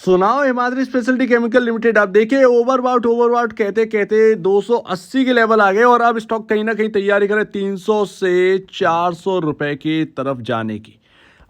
सुनाओ Himadri speciality chemical limited. आप देखिए ओवरबाउट कहते कहते 280 के लेवल आ गए और अब स्टॉक कहीं ना कहीं तैयारी करे 300 से 400 रुपए की तरफ जाने की।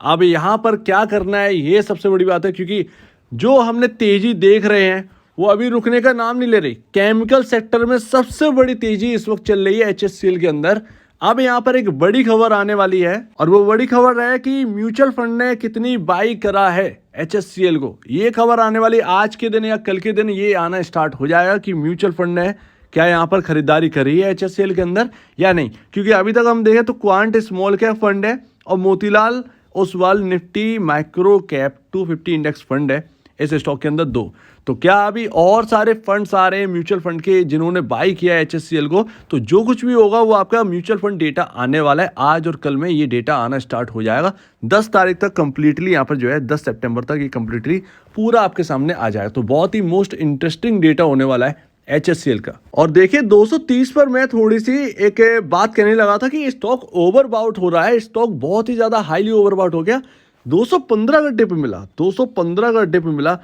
अब यहाँ पर क्या करना है ये सबसे बड़ी बात है, क्योंकि जो हमने तेजी देख रहे हैं वो अभी रुकने का नाम नहीं ले रही। केमिकल सेक्टर में सबसे बड़ी तेजी इस वक्त चल रही है HSCL के अंदर। अब यहाँ पर एक बड़ी खबर आने वाली है और वो बड़ी खबर है कि म्यूचुअल फंड ने कितनी बाई करा है HSCL को। ये खबर आने वाली आज के दिन या कल के दिन ये आना स्टार्ट हो जाएगा कि म्यूचुअल फंड ने क्या यहाँ पर खरीदारी करी है HSCL के अंदर या नहीं। क्योंकि अभी तक हम देखें तो क्वांट स्मॉल कैप फंड है और Motilal Oswal Nifty micro cap 250 index fund है इस स्टॉक के अंदर दो। तो क्या अभी और सारे फंड्स आ रहे हैं म्यूचुअल फंड के जिन्होंने बाई किया है HSCL को। तो जो कुछ भी होगा वो आपका म्यूचुअल फंड डेटा आने वाला है। आज और कल में ये डेटा आना स्टार्ट हो जाएगा। 10 तारीख तक कंप्लीटली यहाँ पर जो है 10 सितंबर तक ये कंप्लीटली पूरा आपके सामने आ जाएगा। तो बहुत ही मोस्ट इंटरेस्टिंग डेटा होने वाला है HSCL का। और देखिए 230 पर मैं थोड़ी सी एक बात कहने लगा था कि स्टॉक ओवरबाउट हो रहा है। स्टॉक बहुत ही ज्यादा हाईली ओवरबाउट हो गया। 215 का डिप मिला, 215 का डिप मिला।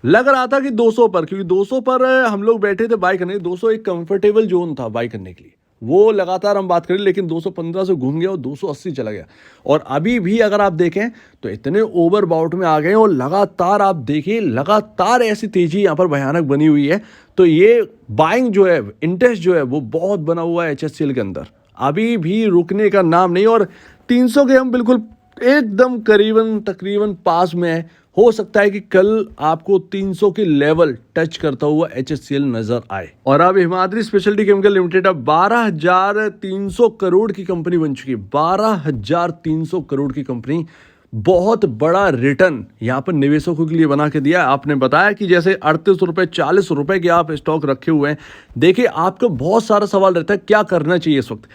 लग रहा था कि 200 पर, क्योंकि 200 पर हम लोग बैठे थे बाई करने। 200 एक कंफर्टेबल जोन था बाई करने के लिए, वो लगातार हम बात करें, लेकिन 215 से घूम गया और 280 चला गया। और अभी भी अगर आप देखें तो इतने ओवरबाउट में आ गए और लगातार आप देखिए लगातार ऐसी तेजी यहाँ पर भयानक बनी हुई है। तो ये बाइंग जो है, इंटरेस्ट जो है वो बहुत बना हुआ है HSCL के अंदर। अभी भी रुकने का नाम नहीं और 300 के हम बिल्कुल एकदम करीबन तकरीबन पास में है। हो सकता है कि कल आपको 300 के लेवल टच करता हुआ HSCL नजर आए। और अब हिमाद्री स्पेशलिटी केमिकल लिमिटेड अब 12,300 करोड़ की कंपनी बन चुकी है। 12,300 करोड़ की कंपनी, बहुत बड़ा रिटर्न यहाँ पर निवेशकों के लिए बना के दिया। आपने बताया कि जैसे 38 रुपए 40 रुपए के आप स्टॉक रखे हुए हैं। देखिए आपको बहुत सारा सवाल रहता है क्या करना चाहिए इस वक्त।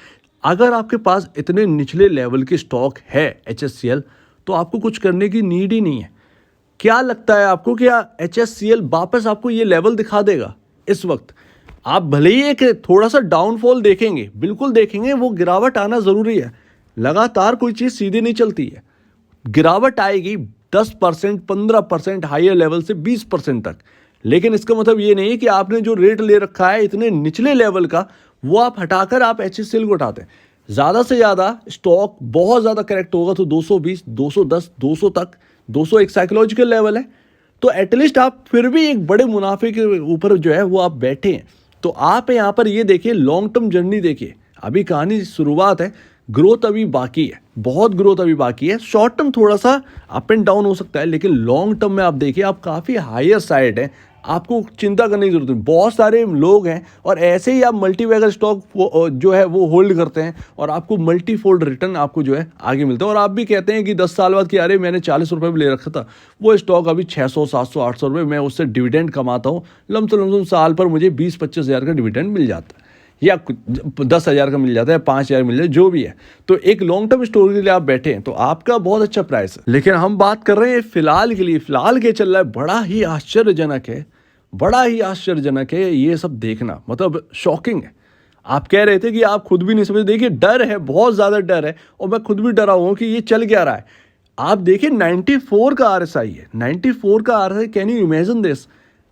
अगर आपके पास इतने निचले लेवल के स्टॉक है HSCL तो आपको कुछ करने की नीड ही नहीं है। क्या लगता है आपको क्या HSCL वापस आपको ये लेवल दिखा देगा? इस वक्त आप भले ही एक थोड़ा सा डाउनफॉल देखेंगे, बिल्कुल देखेंगे, वो गिरावट आना जरूरी है। लगातार कोई चीज सीधी नहीं चलती है, गिरावट आएगी 10%, 15%, हायर लेवल से 20% तक। लेकिन इसका मतलब ये नहीं कि आपने जो रेट ले रखा है इतने निचले लेवल का वो आप हटाकर आप HSCL को उठाते हैं। ज्यादा से ज्यादा स्टॉक बहुत ज्यादा करेक्ट होगा तो 220, 210, 200 तक। 200 एक साइकोलॉजिकल लेवल है, तो एटलीस्ट आप फिर भी एक बड़े मुनाफे के ऊपर जो है वो आप बैठे हैं। तो आप यहाँ पर ये देखिए, लॉन्ग टर्म जर्नी देखिए। अभी कहानी शुरुआत है, ग्रोथ अभी बाकी है, बहुत ग्रोथ अभी बाकी है। शॉर्ट टर्म थोड़ा सा अप एंड डाउन हो सकता है, लेकिन लॉन्ग टर्म में आप देखिए आप काफ़ी हायर साइड है। आपको चिंता करने की जरूरत नहीं। बहुत सारे लोग हैं और ऐसे ही आप मल्टीबैगर स्टॉक जो है वो होल्ड करते हैं और आपको मल्टीफोल्ड रिटर्न आपको जो है आगे मिलता है। और आप भी कहते हैं कि 10 साल बाद कि अरे मैंने 40 रुपये में ले रखा था, वो स्टॉक अभी 600, 700, 800 रुपये, मैं उससे डिविडेंड कमाता हूँ। लमसम साल पर मुझे 20-25 हज़ार का डिविडेंड मिल जाता है, या 10,000 का मिल जाता है, 5,000 मिल जाए, जो भी है। तो एक लॉन्ग टर्म स्टोरी के लिए आप बैठे हैं तो आपका बहुत अच्छा प्राइस है। लेकिन हम बात कर रहे हैं फिलहाल के लिए। फिलहाल के चल रहा है, बड़ा ही आश्चर्यजनक है, बड़ा ही आश्चर्यजनक है ये सब देखना, मतलब शॉकिंग है। आप कह रहे थे कि आप खुद भी नहीं समझ। देखिए डर है, बहुत ज़्यादा डर है और मैं खुद भी डरा हुआ हूँ कि ये चल क्या रहा है। आप देखिए 94 का RSI है, 94 का RSI। Can you imagine this?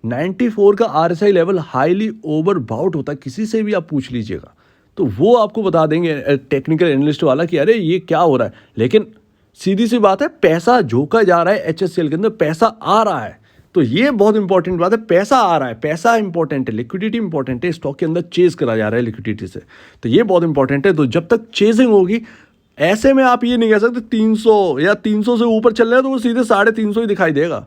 94 का RSI लेवल हाईली ओवरबाउट होता है, किसी से भी आप पूछ लीजिएगा तो वो आपको बता देंगे टेक्निकल एनालिस्ट वाला कि अरे ये क्या हो रहा है। लेकिन सीधी सी बात है, पैसा झोंका जा रहा है HSCL के अंदर, पैसा आ रहा है। तो ये बहुत इंपॉर्टेंट बात है, पैसा आ रहा है, पैसा इंपॉर्टेंट है, लिक्विडिटी इंपॉर्टेंट है। स्टॉक के अंदर चेज करा जा रहा है लिक्विडिटी से, तो ये बहुत इंपॉर्टेंट है। तो जब तक चेजिंग होगी, ऐसे में आप ये नहीं कह सकते 300 या 300 से ऊपर चल रहा है तो वो सीधे 350 ही दिखाई देगा।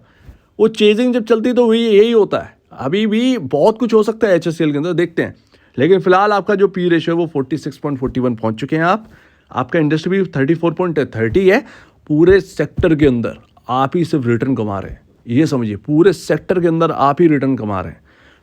वो चेजिंग जब चलती है तो वही यही होता है। अभी भी बहुत कुछ हो सकता है HSCL के अंदर, देखते हैं। लेकिन फिलहाल आपका जो P रेशियो है वो 46.41 पहुंच चुके हैं आप। आपका इंडस्ट्री भी 34.30 है। पूरे सेक्टर के अंदर आप ही सिर्फ रिटर्न कमा रहे हैं, ये समझिए, पूरे सेक्टर के अंदर आप ही रिटर्न कमा रहे हैं।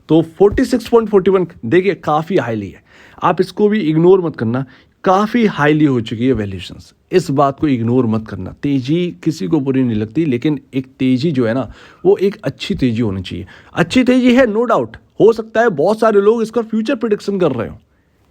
तो 46.41 देखिए काफ़ी हाईली है, आप इसको भी इग्नोर मत करना। काफ़ी हाईली हो चुकी है वैल्यूएशंस, इस बात को इग्नोर मत करना। तेज़ी किसी को बुरी नहीं लगती, लेकिन एक तेज़ी जो है ना वो एक अच्छी तेज़ी होनी चाहिए। अच्छी तेज़ी है, नो डाउट। हो सकता है बहुत सारे लोग इसका फ्यूचर प्रेडिक्शन कर रहे हो,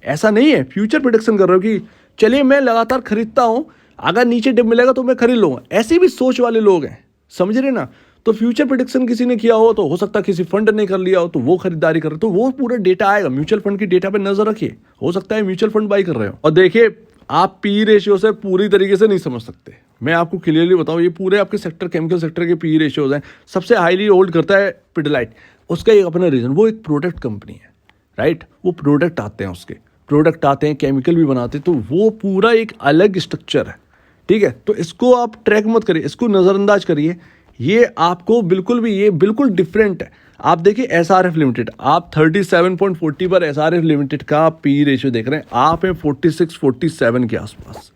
ऐसा नहीं है, फ्यूचर प्रेडिक्शन कर रहे हो कि चलिए मैं लगातार खरीदता हूँ, अगर नीचे डिप मिलेगा तो मैं खरीद लूँगा। ऐसी भी सोच वाले लोग हैं, समझ रहे ना। तो फ्यूचर प्रेडिक्शन किसी ने किया हो सकता है किसी फंड ने कर लिया हो तो वो खरीदारी कर रहे तो वो पूरा डेटा आएगा। म्यूचुअल फंड की डेटा पे नजर रखिए, हो सकता है म्यूचुअल फंड बाई कर रहे हो। और देखिए आप पी रेशियो से पूरी तरीके से नहीं समझ सकते, मैं आपको क्लियरली बताऊं, ये पूरे आपके सेक्टर केमिकल सेक्टर के पी रेशियोज हैं। सबसे हाईली होल्ड करता है पिडिलाइट, उसका एक अपना रीजन, वो एक प्रोडक्ट कंपनी है, राइट। वो प्रोडक्ट आते हैं, उसके प्रोडक्ट आते हैं, केमिकल भी बनाते हैं, तो वो पूरा एक अलग स्ट्रक्चर है, ठीक है। तो इसको आप ट्रैक मत करिए, इसको नज़रअंदाज करिए, ये आपको बिल्कुल भी, ये बिल्कुल डिफरेंट है। आप देखिए एसआरएफ लिमिटेड, आप 37.40 पर एसआरएफ लिमिटेड का पी रेशियो देख रहे हैं, आप हैं 46-47 के आसपास,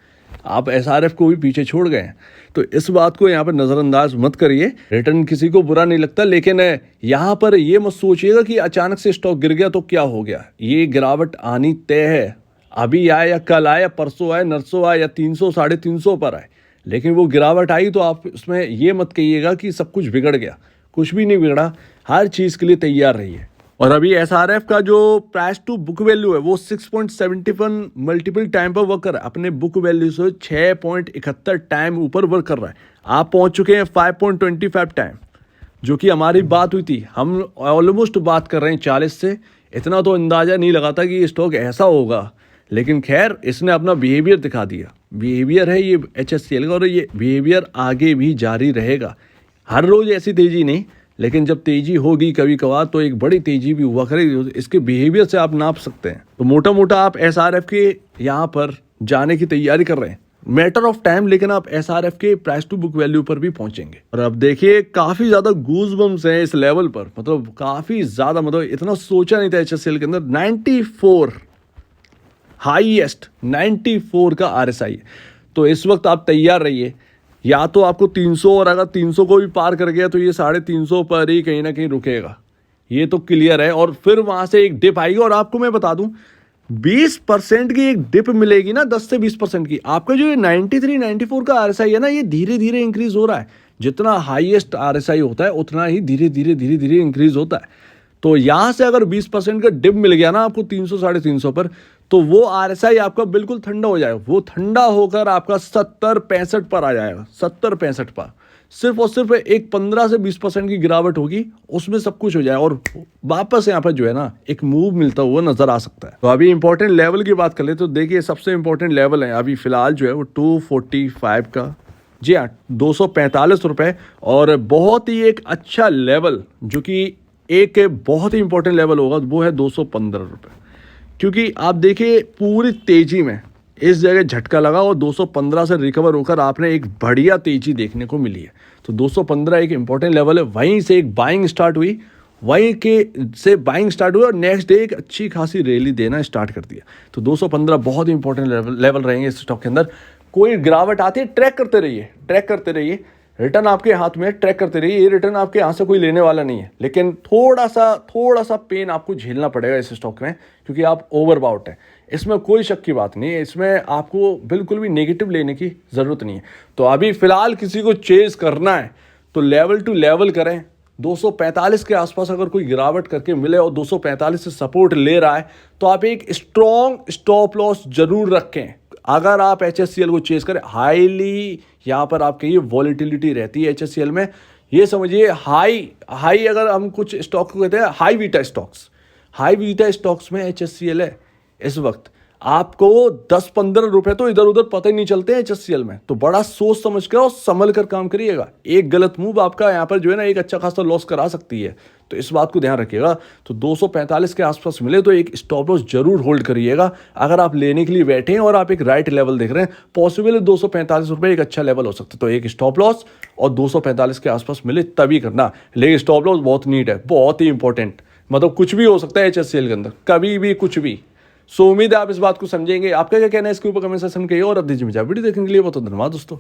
आप एसआरएफ को भी पीछे छोड़ गए हैं। तो इस बात को यहाँ पर नज़रअंदाज मत करिए। रिटर्न किसी को बुरा नहीं लगता, लेकिन यहाँ पर ये मत सोचिएगा कि अचानक से स्टॉक गिर गया तो क्या हो गया। ये गिरावट आनी तय है, अभी आए या कल आए या परसों आए, नरसों आए या 300 350 पर आए, लेकिन वो गिरावट आई तो आप उसमें ये मत कहिएगा कि सब कुछ बिगड़ गया। कुछ भी नहीं बिगड़ा, हर चीज़ के लिए तैयार रहिए। और अभी एसआरएफ का जो प्राइस टू बुक वैल्यू है वो 6.71 मल्टीपल टाइम पर वर्क कर रहा है, अपने बुक वैल्यू से 6.71 टाइम ऊपर वर्क कर रहा है। आप पहुंच चुके हैं 5.25 टाइम, जो कि हमारी बात हुई थी, हम ऑलमोस्ट बात कर रहे हैं 40 से। इतना तो अंदाजा नहीं लगाता कि ये स्टॉक ऐसा होगा, लेकिन खैर इसने अपना बिहेवियर दिखा दिया। बिहेवियर है ये HSCL का, और ये बिहेवियर आगे भी जारी रहेगा। हर रोज ऐसी तेजी नहीं, लेकिन जब तेजी होगी कभी कभार तो एक बड़ी तेजी भी हुआ करेगी, इसके बिहेवियर से आप नाप सकते हैं। तो मोटा मोटा आप एसआरएफ के यहाँ पर जाने की तैयारी कर रहे हैं, मैटर ऑफ टाइम, लेकिन आप एसआरएफ के प्राइस टू बुक वैल्यू पर भी पहुंचेंगे। और अब देखिए काफी ज्यादा गूज़बम्स हैं इस लेवल पर, मतलब काफी ज्यादा, मतलब इतना सोचा नहीं था HSCL के अंदर। 94 हाईएस्ट 94 का RSI है। तो इस वक्त आप तैयार रहिए, या तो आपको 300, और अगर 300 को भी पार कर गया तो ये 350 पर ही कहीं ना कहीं रुकेगा, ये तो क्लियर है। और फिर वहां से एक डिप आएगी, और आपको मैं बता दूं 20% की एक डिप मिलेगी ना, 10 से 20% की। आपका जो ये 93-94 का RSI है ना, ये धीरे धीरे इंक्रीज हो रहा है। जितना हाईएस्ट RSI होता है उतना ही धीरे धीरे इंक्रीज होता है। तो यहां से अगर 20% का डिप मिल गया ना आपको 300 350 पर, तो वो RSI आपका बिल्कुल ठंडा हो जाएगा। वो ठंडा होकर आपका 70-65 पर आ जाएगा, 70-65 पर। सिर्फ और सिर्फ एक 15 से 20% की गिरावट होगी, उसमें सब कुछ हो जाएगा, और वापस यहाँ पर जो है ना एक मूव मिलता हुआ नजर आ सकता है। तो अभी इंपॉर्टेंट लेवल की बात कर ले तो देखिए सबसे इंपॉर्टेंट लेवल है अभी फिलहाल जो है वो 245 का, जी हाँ 245 रुपये। और बहुत ही एक अच्छा लेवल, जो कि एक बहुत ही इंपॉर्टेंट लेवल होगा, वो है 215 रुपये। क्योंकि आप देखिए पूरी तेजी में इस जगह झटका लगा, और 215 से रिकवर होकर आपने एक बढ़िया तेजी देखने को मिली है। तो 215 एक इंपॉर्टेंट लेवल है, वहीं से एक बाइंग स्टार्ट हुई, वहीं के से बाइंग स्टार्ट हुई, और नेक्स्ट डे एक अच्छी खासी रैली देना स्टार्ट कर दिया। तो 215 बहुत ही इंपॉर्टेंट लेवल रहेंगे इस स्टॉक के अंदर। कोई गिरावट आती है ट्रैक करते रहिए, रिटर्न आपके हाथ में, ट्रैक करते रहिए। ये रिटर्न आपके यहाँ से कोई लेने वाला नहीं है, लेकिन थोड़ा सा पेन आपको झेलना पड़ेगा इस स्टॉक में, क्योंकि आप ओवरबाउट है। इसमें कोई शक की बात नहीं है, इसमें आपको बिल्कुल भी नेगेटिव लेने की ज़रूरत नहीं है। तो अभी फ़िलहाल किसी को चेज करना है तो लेवल टू लेवल करें। 245 के आसपास अगर कोई गिरावट करके मिले और 245 से सपोर्ट ले रहा है, तो आप एक स्ट्रॉन्ग स्टॉप लॉस जरूर रखें। अगर आप HSCL को चेज करें, हाईली यहाँ पर आप कहिए वॉलेटिलिटी रहती है HSCL में। ये समझिए हाई अगर हम कुछ स्टॉक को कहते हैं हाई बीटा स्टॉक्स में HSCL है। इस वक्त आपको 10-15 रुपए तो इधर उधर पता ही नहीं चलते हैं HSCL में। तो बड़ा सोच समझ कर और संभल कर काम करिएगा। एक गलत मूव आपका यहाँ पर जो है ना एक अच्छा खासा लॉस करा सकती है, तो इस बात को ध्यान रखिएगा। तो 245 के आसपास मिले तो एक स्टॉप लॉस जरूर होल्ड करिएगा। अगर आप लेने के लिए बैठे हैं और आप एक राइट लेवल देख रहे हैं, पॉसिबल है 245 रुपये एक अच्छा लेवल हो सकता है। तो एक स्टॉप लॉस और 245 के आसपास मिले तभी करना। लेकिन स्टॉप लॉस बहुत नीड है, बहुत ही इंपॉर्टेंट, मतलब कुछ भी हो सकता है HSCL के अंदर, कभी भी कुछ भी। सो उम्मीद है आप इस बात को समझेंगे। आपका क्या कहना है इसके ऊपर कमेंट सेक्शन में कहिए, और अब दीजिए मुझे वीडियो देखने के लिए बहुत धन्यवाद दोस्तों।